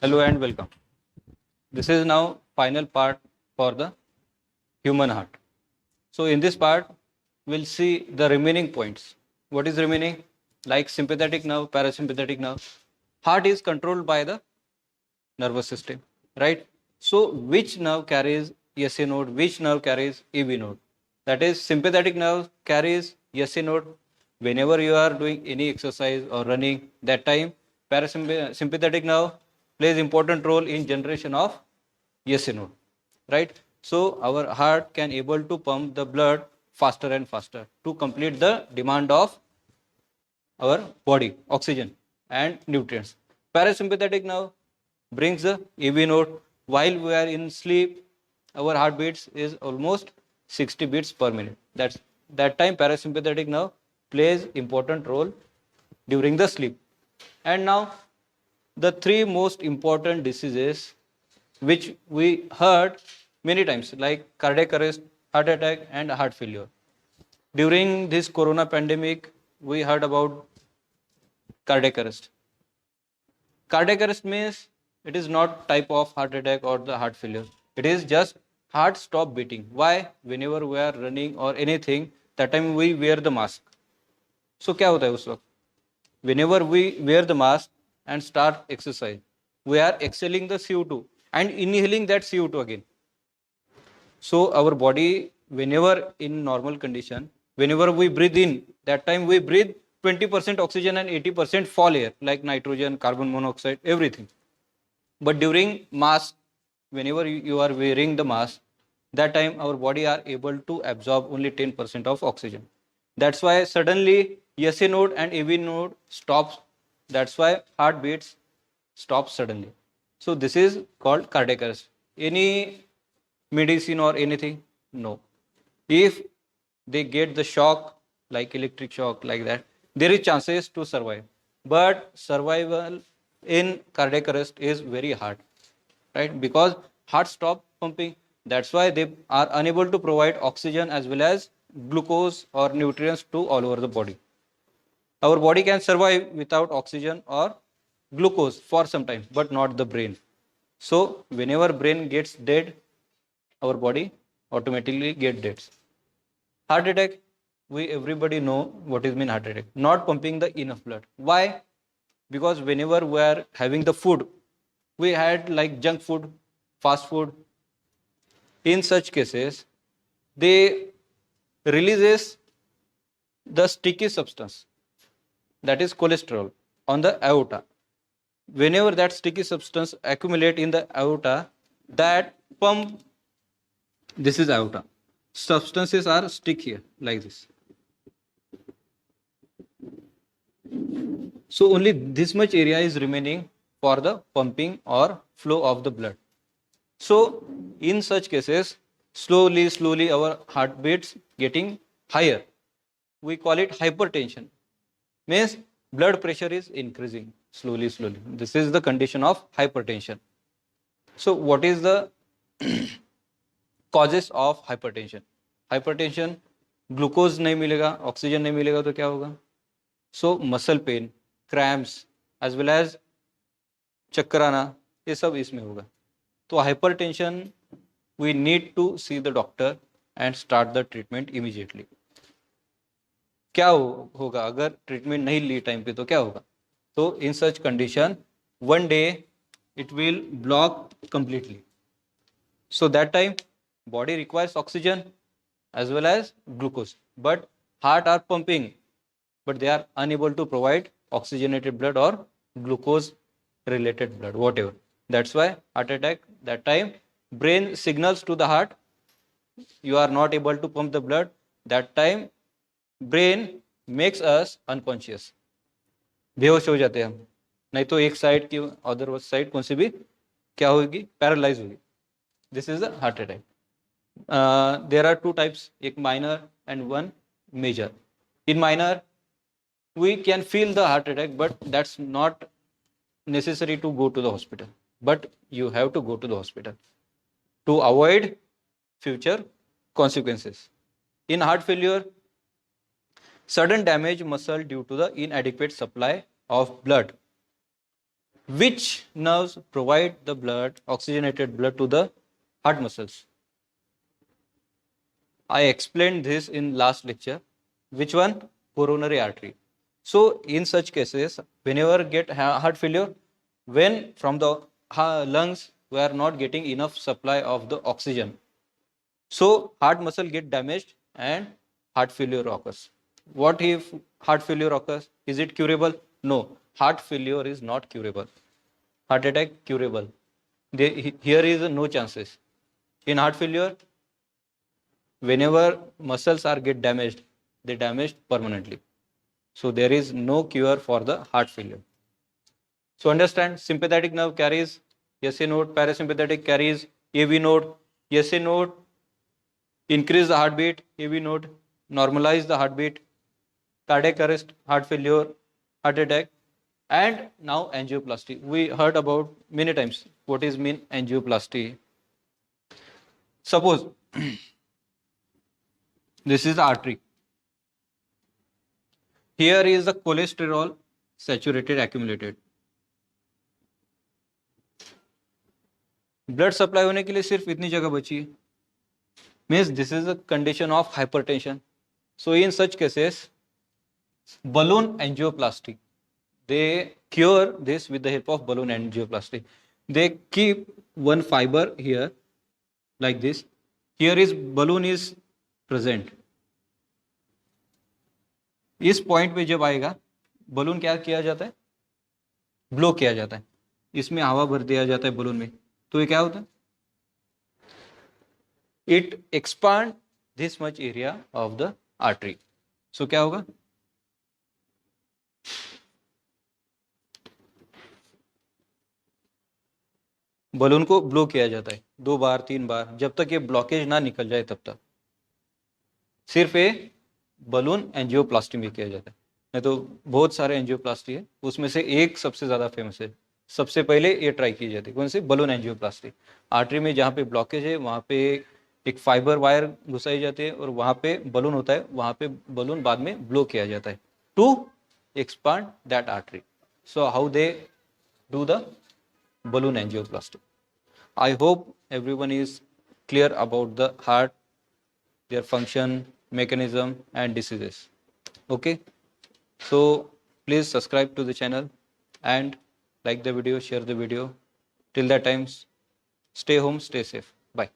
Hello and welcome. This is now final part for the human heart. So in this part, we'll see the remaining points. What is remaining? Like sympathetic nerve, parasympathetic nerve. Heart is controlled by the nervous system, right? So which nerve carries SA node, which nerve carries EB node? That is sympathetic nerve carries SA node. Whenever you are doing any exercise or running, that time parasympathetic nerve plays important role in generation of SA node, right? So our heart can able to pump the blood faster and faster to complete the demand of our body, oxygen and nutrients. Parasympathetic nerve brings the EB node. While we are in sleep, our heartbeats is almost 60 beats per minute. That time parasympathetic nerve plays important role during the sleep. And now the three most important diseases which we heard many times, like cardiac arrest, heart attack and heart failure. During this corona pandemic, we heard about cardiac arrest. Cardiac arrest means it is not type of heart attack or the heart failure. It is just heart stop beating. Why? Whenever we are running or anything, that time we wear the mask. So क्या होता है उस वक्त? Whenever we wear the mask and start exercise, we are exhaling the CO2 and inhaling that CO2 again. So our body, whenever in normal condition, whenever we breathe in, that time we breathe 20% oxygen and 80% fall air, like nitrogen, carbon monoxide, everything. But during mask, whenever you are wearing the mask, that time our body are able to absorb only 10% of oxygen. That's why suddenly SA node and AV node stops. That's why heartbeats stop suddenly. So this is called cardiac arrest. Any medicine or anything? No. If they get the shock, like electric shock, like that, there is chances to survive. But survival in cardiac arrest is very hard, right? Because heart stop pumping. That's why they are unable to provide oxygen as well as glucose or nutrients to all over the body. Our body can survive without oxygen or glucose for some time, but not the brain. So whenever brain gets dead, our body automatically get dead. Heart attack, we everybody know what is mean heart attack. Not pumping the enough blood. Why? Because whenever we are having the food, we had like junk food, fast food. In such cases, they releases the sticky substance, that is cholesterol, on the aorta. Whenever that sticky substance accumulate in the aorta, that pump, this is aorta. Substances are stick here like this. So only this much area is remaining for the pumping or flow of the blood. So in such cases, slowly our heartbeats getting higher. We call it hypertension. Means blood pressure is increasing slowly. This is the condition of hypertension. So what is the causes of hypertension? Hypertension, glucose नहीं मिलेगा, oxygen नहीं मिलेगा तो क्या होगा? So muscle pain, cramps as well as चक्कर आना, ये सब इसमें होगा. तो hypertension we need to see the doctor and start the treatment immediately. क्या होगा अगर ट्रीटमेंट नहीं ली टाइम पे तो क्या होगा? तो in such condition one day it will block completely. So that time body requires oxygen as well as glucose, but heart are pumping, but they are unable to provide oxygenated blood or glucose related blood, whatever. That's why heart attack. That time brain signals to the heart, you are not able to pump the blood. That time brain makes us unconscious. बेहोश हो जाते हैं हम, नहीं तो एक side की other side कौन सी भी क्या होगी? पैरालाइज होगी. This is the heart attack. There are two types, एक minor and one major. In minor we can feel the heart attack, but that's not necessary to go to the hospital, but you have to go to the hospital to avoid future consequences. In heart failure, sudden damage muscle due to the inadequate supply of blood. Which nerves provide the blood, oxygenated blood to the heart muscles? I explained this in last lecture. Which one? Coronary artery. So in such cases, whenever get heart failure, when from the lungs we are not getting enough supply of the oxygen, so heart muscle get damaged and heart failure occurs. What if heart failure occurs? Is it curable? No. Heart failure is not curable. Heart attack curable. Here is no chances. In heart failure, whenever muscles are get damaged, they damaged permanently. So there is no cure for the heart failure. So understand, sympathetic nerve carries SA node, parasympathetic carries AV node, SA node increase the heartbeat, AV node normalize the heartbeat, cardiac arrest, heart failure, heart attack, and now angioplasty. We heard about many times what is mean angioplasty. Suppose this is the artery. Here is the cholesterol saturated accumulated. Blood supply होने के लिए सिर्फ इतनी जगह बची है. Means this is a condition of hypertension. So in such cases balloon angioplasty, they cure this with the help of balloon angioplasty. They keep one fiber here like this. Here is balloon is present. इस point पे जब आएगा balloon क्या किया जाता है? Blow किया जाता है. इसमें हवा भर दिया जाता है बलून में. तो ये क्या होता है? It expand this much area of the artery. So क्या होगा? बलून को ब्लो किया जाता है 2 बार 3 बार, जब तक ये ब्लॉकेज ना निकल जाए तब तक. सिर्फ ये बलून एंजियोप्लास्टी में किया जाता है. नहीं तो बहुत सारे एंजियोप्लास्टी है, उसमें से एक सबसे ज़्यादा फेमस है. सबसे पहले ये ट्राई की जाती है. कौन सी? Balloon angioplasty. आर्टरी में जहाँ पे ब्लॉकेज है वहाँ पे एक फाइबर वायर घुसाई जाती है और वहाँ पे बलून होता है. वहाँ पे बलून बाद में ब्लो किया जाता है to expand that artery. So how they do the balloon angioplasty. I hope everyone is clear about the heart, their function, mechanism and diseases. Okay, so please subscribe to the channel and like the video, share the video. Till that time, stay home, stay safe. Bye.